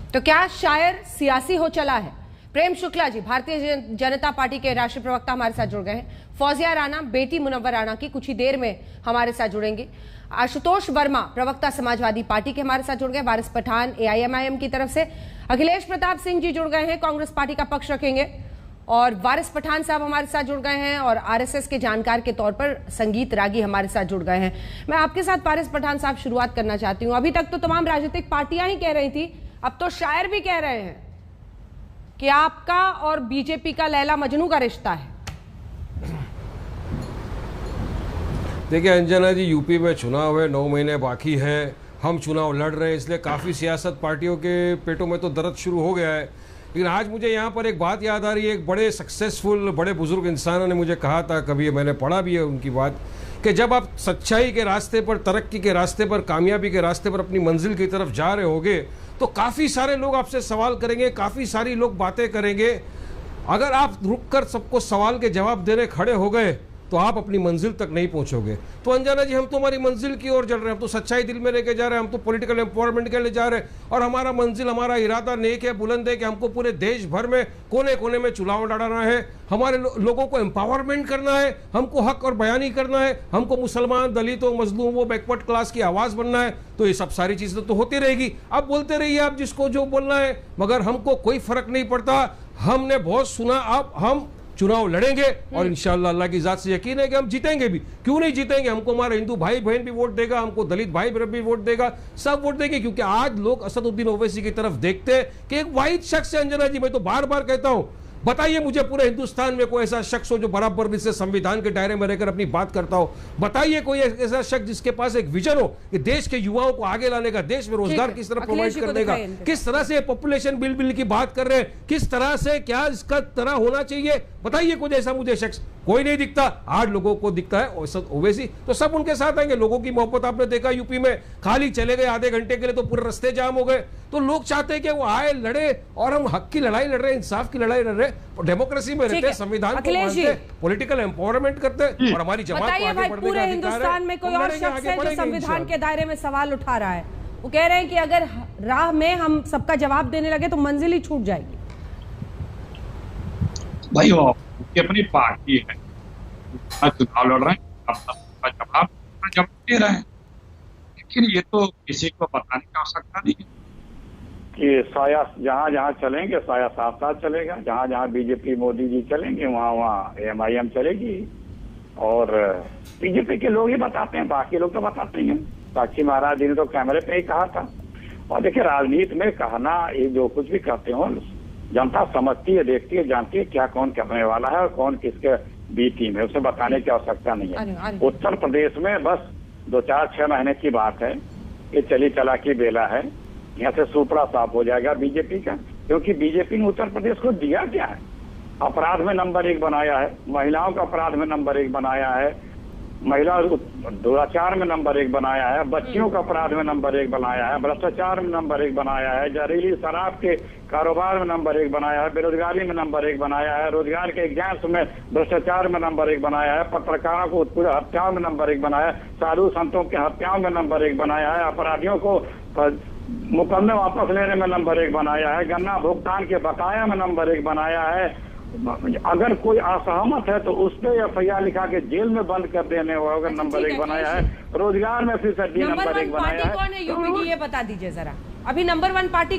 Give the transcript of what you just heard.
तो क्या शायर सियासी हो चला है? प्रेम शुक्ला जी भारतीय जनता पार्टी के राष्ट्रीय प्रवक्ता हमारे साथ जुड़ गए हैं। फौजिया राणा बेटी मुनव्वर राणा की कुछ ही देर में हमारे साथ जुड़ेंगे। आशुतोष वर्मा प्रवक्ता समाजवादी पार्टी के हमारे साथ जुड़ गए। वारिस पठान एआईएमआईएम की तरफ से। अखिलेश प्रताप सिंह जी जुड़ गए हैं, कांग्रेस पार्टी का पक्ष रखेंगे। और वारिस पठान साहब हमारे साथ जुड़ गए हैं और आरएसएस के जानकार के तौर पर संगीत रागी हमारे साथ जुड़ गए हैं। मैं आपके साथ वारिस पठान साहब शुरुआत करना चाहती हूं। अभी तक तो तमाम राजनीतिक पार्टियां ही कह रही थी, अब तो शायर भी कह रहे हैं कि आपका और बीजेपी का लैला मजनू का रिश्ता है। देखिए अंजना जी, यूपी में चुनाव है, 9 महीने बाकी है, हम चुनाव लड़ रहे हैं, इसलिए काफ़ी सियासत पार्टियों के पेटों में तो दर्द शुरू हो गया है। लेकिन आज मुझे यहाँ पर एक बात याद आ रही है। एक बड़े सक्सेसफुल बड़े बुजुर्ग इंसान ने मुझे कहा था, कभी मैंने पढ़ा भी है उनकी बात, कि जब आप सच्चाई के रास्ते पर, तरक्की के रास्ते पर, कामयाबी के रास्ते पर अपनी मंजिल की तरफ जा रहे होगे तो काफ़ी सारे लोग आपसे सवाल करेंगे, काफ़ी सारी लोग बातें करेंगे। अगर आप रुककर सबको सवाल के जवाब देने खड़े हो गए तो आप अपनी मंजिल तक नहीं पहुंचोगे। तो अंजना जी, हम तो हमारी मंजिल की ओर चल रहे हैं, हम तो सच्चाई दिल में लेके जा रहे हैं, हम तो पॉलिटिकल एम्पावरमेंट के लिए जा रहे हैं और हमारा मंजिल, हमारा इरादा नेक है, बुलंद है कि हमको पूरे देश भर में कोने कोने में चुनाव लड़ाना है, हमारे लोगों को एम्पावरमेंट करना है, हमको हक और बयानी करना है, हमको मुसलमान, दलितों, मजलूमों, बैकवर्ड क्लास की आवाज़ बनना है। तो ये सब सारी चीज़ें तो होती रहेगी। अब बोलते रहिए आप जिसको जो बोलना है, मगर हमको कोई फर्क नहीं पड़ता। हमने बहुत सुना, अब हम चुनाव लड़ेंगे और इंशाअल्लाह अल्लाह की जात से यकीन है कि हम जीतेंगे भी। क्यों नहीं जीतेंगे? हमको हमारे हिंदू भाई बहन भी वोट देगा, हमको दलित भाई बहन भी वोट देगा, सब वोट देंगे। क्योंकि आज लोग असदुद्दीन ओवैसी की तरफ देखते हैं कि एक वाहिद शख्स है। अंजना जी, मैं तो बार बार कहता हूं, बताइए मुझे पूरे हिंदुस्तान में कोई ऐसा शख्स हो जो बराबर से संविधान के दायरे में रहकर अपनी बात करता हो। बताइए कोई ऐसा शख्स जिसके पास एक विजन हो कि देश के युवाओं को आगे लाने का, देश में रोजगार किस तरह प्रोवाइड करने का, किस तरह से पॉपुलेशन बिल की बात कर रहे हैं, किस तरह से क्या इसका तरह होना चाहिए। बताइए कुछ ऐसा मुझे शख्स। कोई नहीं दिखता। आज लोगों को दिखता है ओवैसी, तो सब उनके साथ आएंगे। लोगों की मोहब्बत आपने देखा यूपी में, खाली चले गए आधे घंटे के लिए तो पूरे रास्ते जाम हो गए। तो लोग चाहते हैं कि वो आए, लड़े, और हम हक की लड़ाई लड़ रहे हैं, इंसाफ की लड़ाई लड़ रहे हैं, और डेमोक्रेसी में रहते हैं, संविधान को मानते हैं, पॉलिटिकल एम्पावरमेंट करते हैं और हमारी जमात को आगे बढ़ने का अधिकार है। पूरे हिंदुस्तान में कोई और शख्स है जो संविधान के दायरे में सवाल उठा रहा है। वो कह रहे हैं कि अगर राह में हम सबका जवाब देने लगे तो मंजिल ही छूट जाएगी। भाई वो अपनी पार्टी है, चुनाव लड़ रहे हैं, जवाब दे रहे हैं, लेकिन ये तो किसी को बताने की आवश्यकता नहीं है कि साया जहाँ जहाँ चलेंगे साया साथ साथ चलेगा। जहाँ जहाँ बीजेपी मोदी जी चलेंगे वहाँ वहाँ एमआईएम चलेगी। और बीजेपी के लोग ही बताते हैं, बाकी लोग तो बताते ही हैं। साक्षी महाराज जी ने तो कैमरे पे ही कहा था। और देखिए, राजनीति में कहना, ये जो कुछ भी कहते हो, जनता समझती है, देखती है, जानती है क्या कौन करने वाला है और कौन किसके बी टीम है, उसे बताने की आवश्यकता नहीं है। उत्तर प्रदेश में बस 2-4-6 महीने की बात है, ये चली चला की बेला है। यहाँ से सुपड़ा साफ हो जाएगा बीजेपी का, क्योंकि बीजेपी ने उत्तर प्रदेश को दिया क्या है? अपराध में नंबर 1 बनाया है, महिलाओं का अपराध में नंबर 1 बनाया है, महिला दुराचार में नंबर 1 बनाया है, बच्चियों का अपराध में नंबर 1 बनाया है, भ्रष्टाचार में नंबर 1 बनाया है, जहरीली शराब के कारोबार में नंबर 1 बनाया है, बेरोजगारी में नंबर 1 बनाया है, रोजगार के एग्जाम्स में भ्रष्टाचार में नंबर 1 बनाया है, पत्रकारों को हत्याओं में नंबर 1 बनाया है, साधु संतों के हत्याओं में नंबर 1 बनाया है, अपराधियों को मुकदमे वापस लेने में नंबर 1 बनाया है, गन्ना भुगतान के बकाया में नंबर 1 बनाया है। अगर कोई असहमत है तो उस पर एफआईआर लिखा के जेल में बंद कर देने होगा, नंबर 1 बनाया है। रोजगार में फिर नंबर 1 बनाया है। कौन है यूपी की, ये बता दीजिए जरा। अभी नंबर 1 पार्टी